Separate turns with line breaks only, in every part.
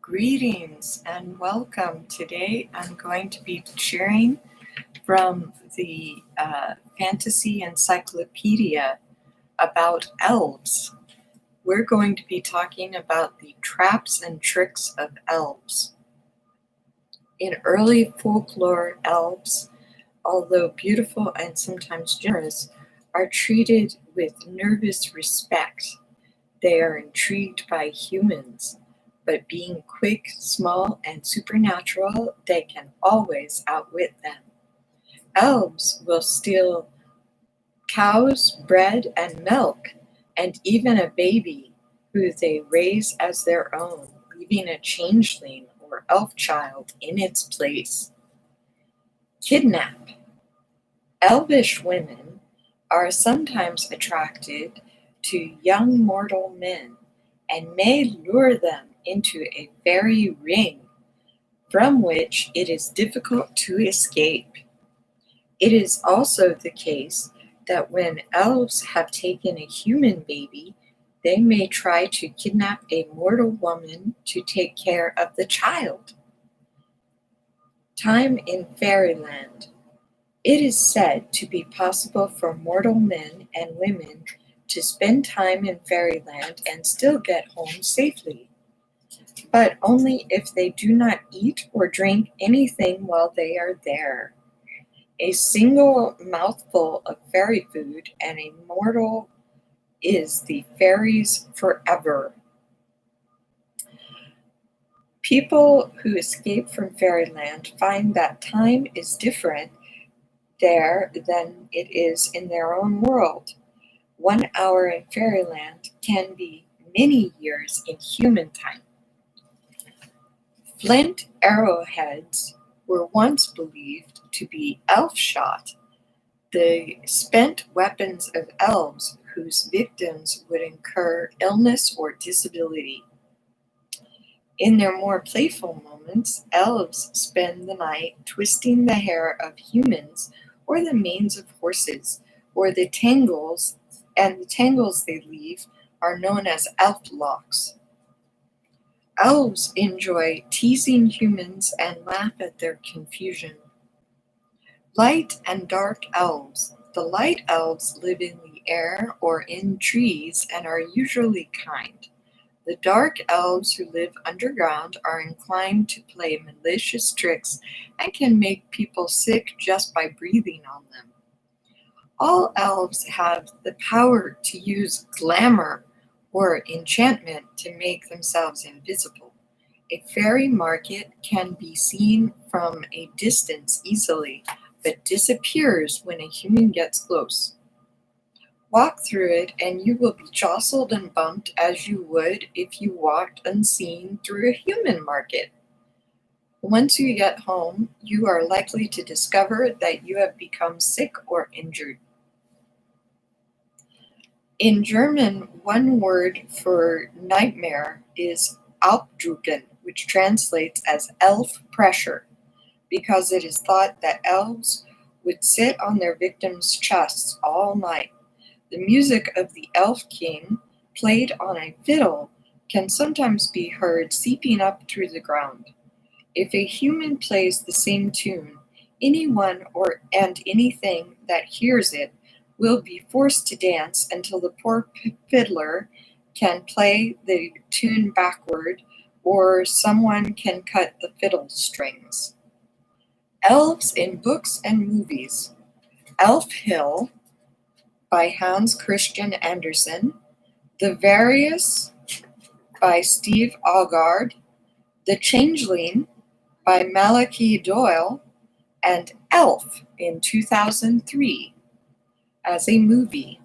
Greetings and welcome. Today I'm going to be sharing from the Fantasy Encyclopedia about elves. We're going to be talking about the traps and tricks of elves. In early folklore, elves, although beautiful and sometimes generous, are treated with nervous respect. They are intrigued by humans, but being quick, small, and supernatural, they can always outwit them. Elves will steal cows, bread, and milk, and even a baby who they raise as their own, leaving a changeling or elf child in its place. Kidnap. Elvish women are sometimes attracted to young mortal men and may lure them into a fairy ring from which it is difficult to escape. It is also the case that when elves have taken a human baby, they may try to kidnap a mortal woman to take care of the child. Time in fairyland. It is said to be possible for mortal men and women to spend time in fairyland and still get home safely, but only if they do not eat or drink anything while they are there. A single mouthful of fairy food and a mortal is the fairies forever. People who escape from fairyland find that time is different there than it is in their own world. 1 hour in fairyland can be many years in human time. Flint arrowheads were once believed to be elf shot, the spent weapons of elves whose victims would incur illness or disability. In their more playful moments, elves spend the night twisting the hair of humans or the manes of horses, or the tangles, and the tangles they leave are known as elf locks. Elves enjoy teasing humans and laugh at their confusion. Light and dark elves. The light elves live in the air or in trees and are usually kind. The dark elves who live underground are inclined to play malicious tricks and can make people sick just by breathing on them. All elves have the power to use glamour or enchantment to make themselves invisible. A fairy market can be seen from a distance easily, but disappears when a human gets close. Walk through it and you will be jostled and bumped as you would if you walked unseen through a human market. Once you get home, you are likely to discover that you have become sick or injured. In German, one word for nightmare is Albdrucken, which translates as elf pressure, because it is thought that elves would sit on their victims' chests all night. The music of the Elf King, played on a fiddle, can sometimes be heard seeping up through the ground. If a human plays the same tune, anyone and anything that hears it will be forced to dance until the poor fiddler can play the tune backward, or someone can cut the fiddle strings. Elves in books and movies. Elf Hill by Hans Christian Andersen, The Various by Steve Algard, The Changeling by Malachi Doyle, and Elf in 2003 as a movie.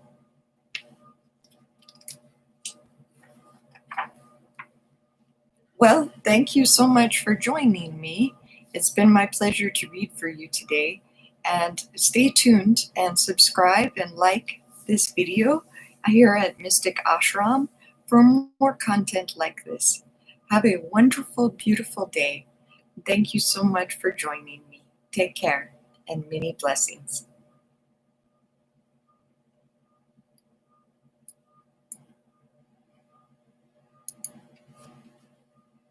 Well, thank you so much for joining me. It's been my pleasure to read for you today. And stay tuned and subscribe and like this video here at Mystic Ashram for more content like this. Have a wonderful, beautiful day. Thank you so much for joining me. Take care and many blessings.